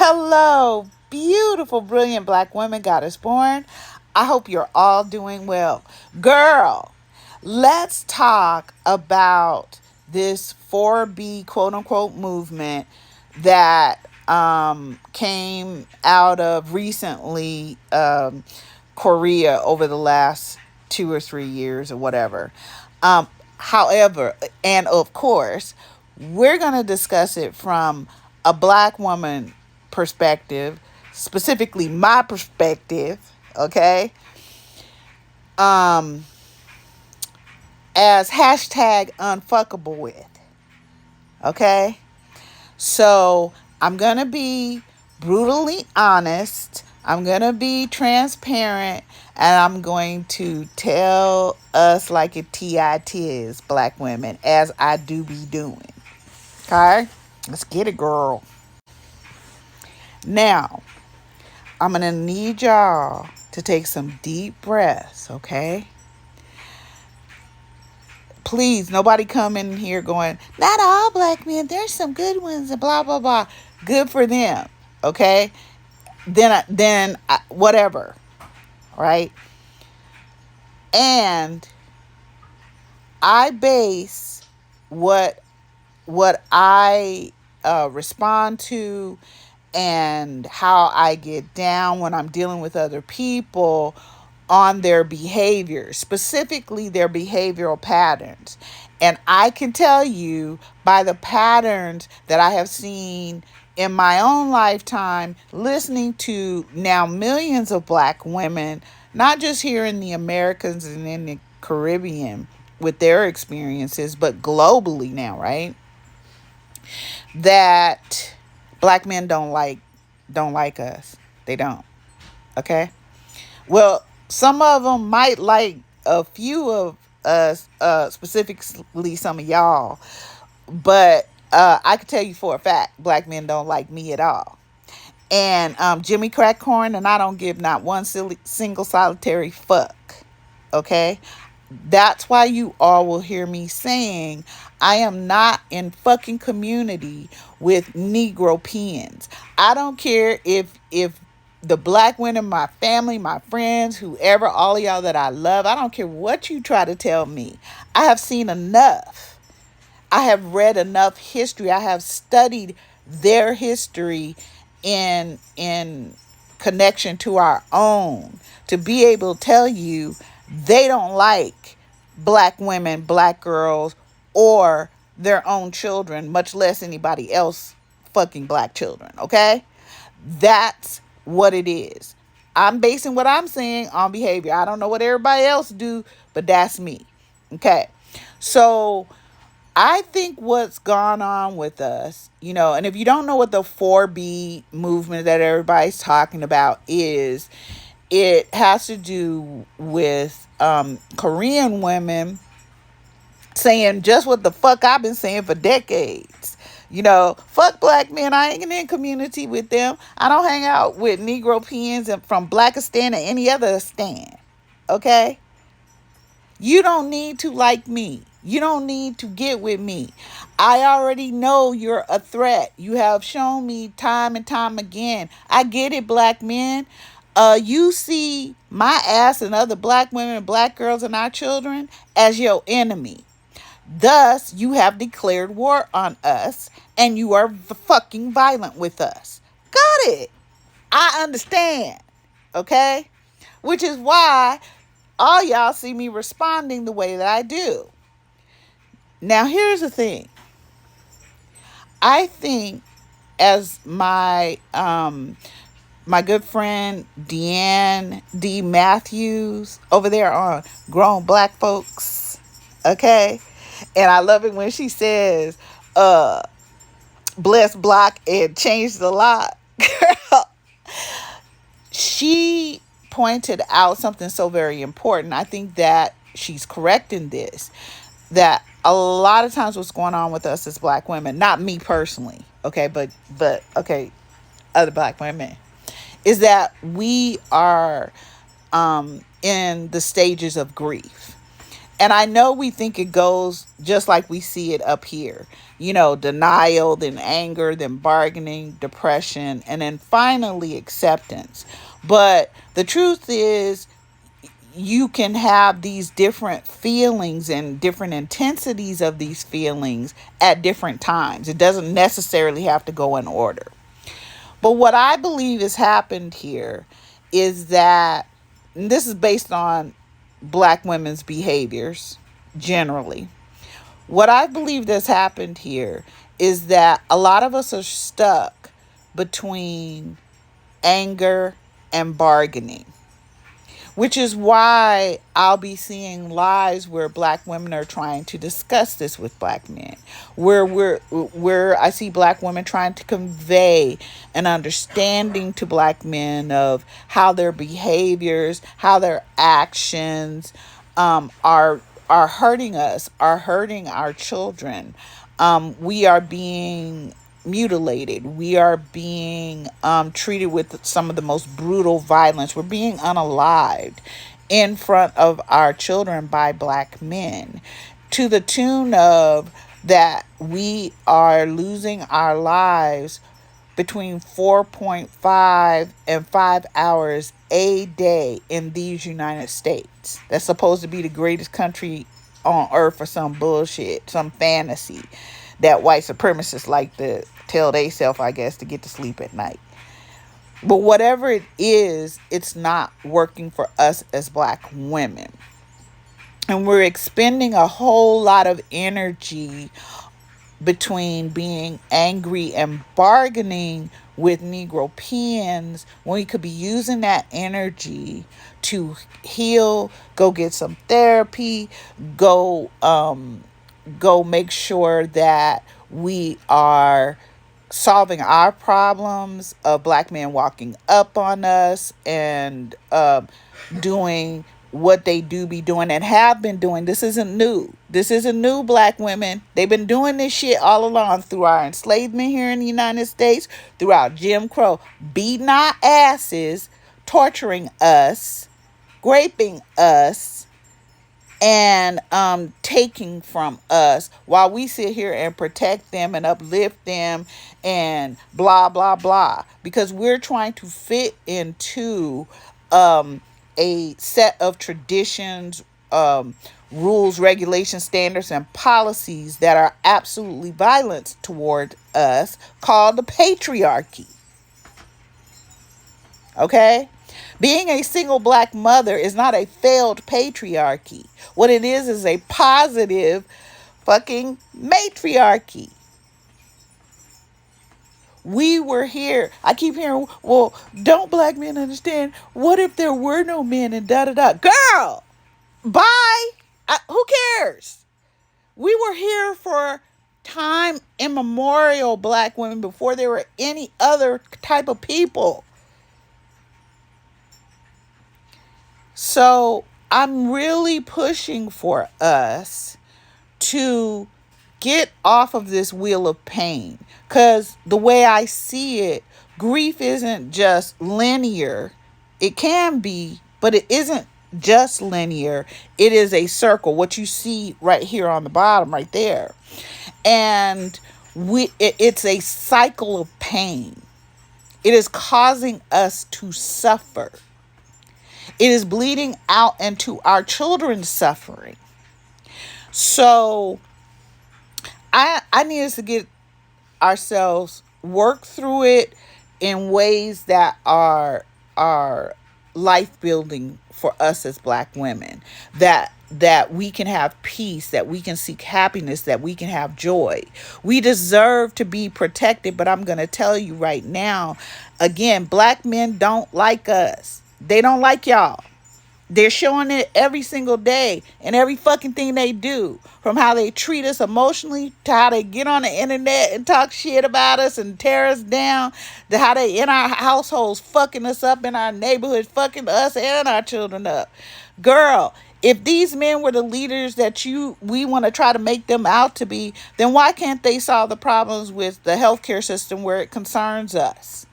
Hello, beautiful, brilliant black women, Goddess Born. I hope you're all doing well. Girl, let's talk about this 4B quote unquote movement that came out of recently Korea over the last 2 or 3 years or whatever. However, and of course, we're going to discuss it from a black woman perspective, specifically my perspective, okay? Um, as hashtag unfuckable with, okay? So I'm going to be brutally honest. I'm going to be transparent. And I'm going to tell us like it tis, black women, as I do be doing. Okay? Let's get it, girl. Now, I'm going to need y'all to take some deep breaths, okay? Please, nobody come in here going, not all black men, there's some good ones and blah, blah, blah. Good for them, okay? Whatever, right? And I base what I respond to and how I get down when I'm dealing with other people on their behavior, specifically their behavioral patterns. And I can tell you by the patterns that I have seen in my own lifetime, listening to now millions of black women, not just here in the Americas and in the Caribbean with their experiences, but globally now, right? That black men don't like us. They don't. Okay? Well, some of them might like a few of us, specifically some of y'all, but I can tell you for a fact, black men don't like me at all. And Jimmy Crack Corn, and I don't give not one single solitary fuck. Okay? That's why you all will hear me saying I am not in fucking community with Negro pens. I don't care if the black women, my family, my friends, whoever, all of y'all that I love, I don't care what you try to tell me. I have seen enough. I have read enough history. I have studied their history in connection to our own to be able to tell you they don't like black women, black girls, or their own children, much less anybody else fucking black children, okay? That's what it is. I'm basing what I'm saying on behavior. I don't know what everybody else do, but that's me. Okay. So I think what's gone on with us, and if you don't know what the 4B movement that everybody's talking about is, it has to do with Korean women saying just what the fuck I've been saying for decades. Fuck black men. I ain't in community with them. I don't hang out with Negro pens and from Blackistan or any other stand. Okay? You don't need to like me. You don't need to get with me. I already know you're a threat. You have shown me time and time again. I get it, black men. You see my ass and other black women and black girls and our children as your enemy. Thus, you have declared war on us and you are fucking violent with us. Got it. I understand. Okay? Which is why all y'all see me responding the way that I do. Now, here's the thing. I think as my good friend Deanne D. Matthews over there on Grown Black Folks, okay? And I love it when she says, bless block and change the lot. Girl, she pointed out something so very important. I think that she's correct in this, that a lot of times what's going on with us as black women, not me personally, okay, but okay, other black women, is that we are in the stages of grief. And I know we think it goes just like we see it up here. You know, denial, then anger, then bargaining, depression, and then finally acceptance. But the truth is, you can have these different feelings and different intensities of these feelings at different times. It doesn't necessarily have to go in order. But what I believe has happened here is that, and this is based on black women's behaviors generally. What I believe that's happened here is that a lot of us are stuck between anger and bargaining, which is why I'll be seeing lives where black women are trying to discuss this with black men, where I see black women trying to convey an understanding to black men of how their behaviors, how their actions are hurting us, are hurting our children. We are being mutilated. We are being treated with some of the most brutal violence. We're being unalived in front of our children by black men, to the tune of that we are losing our lives between 4.5 and 5 hours a day in these United States. That's supposed to be the greatest country on earth for some bullshit, some fantasy that white supremacists like to tell theyself, I guess, to get to sleep at night. But whatever it is, it's not working for us as black women. And we're expending a whole lot of energy between being angry and bargaining with Negropeans when we could be using that energy to heal, go get some therapy, go make sure that we are solving our problems of black men walking up on us and doing what they do be doing and have been doing. This isn't new. This isn't new, black women. They've been doing this shit all along through our enslavement here in the United States, throughout Jim Crow, beating our asses, torturing us, raping us, and taking from us while we sit here and protect them and uplift them and blah blah blah, because we're trying to fit into a set of traditions, rules, regulations, standards, and policies that are absolutely violent toward us, called the patriarchy. Okay? Being a single black mother is not a failed patriarchy. What it is a positive fucking matriarchy. We were here. I keep hearing, well, don't black men understand? What if there were no men and da da da? Girl, bye. Who cares? We were here for time immemorial, black women, before there were any other type of people. So I'm really pushing for us to get off of this wheel of pain, because the way I see it, grief isn't just linear. It can be, but it isn't just linear. It is a circle, what you see right here on the bottom right there. And it's a cycle of pain. It is causing us to suffer. It is bleeding out into our children's suffering. So I need us to get ourselves work through it in ways that are life building for us as black women, that we can have peace, that we can seek happiness, that we can have joy. We deserve to be protected, but I'm going to tell you right now, again, black men don't like us. They don't like y'all. They're showing it every single day and every fucking thing they do, from how they treat us emotionally to how they get on the internet and talk shit about us and tear us down, to how they in our households fucking us up, in our neighborhoods fucking us and our children up. Girl, if these men were the leaders that we want to try to make them out to be, then why can't they solve the problems with the healthcare system where it concerns us?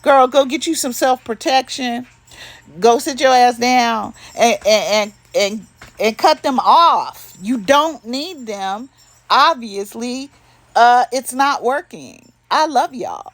Girl, go get you some self-protection. Go sit your ass down and and cut them off. You don't need them. Obviously, it's not working. I love y'all.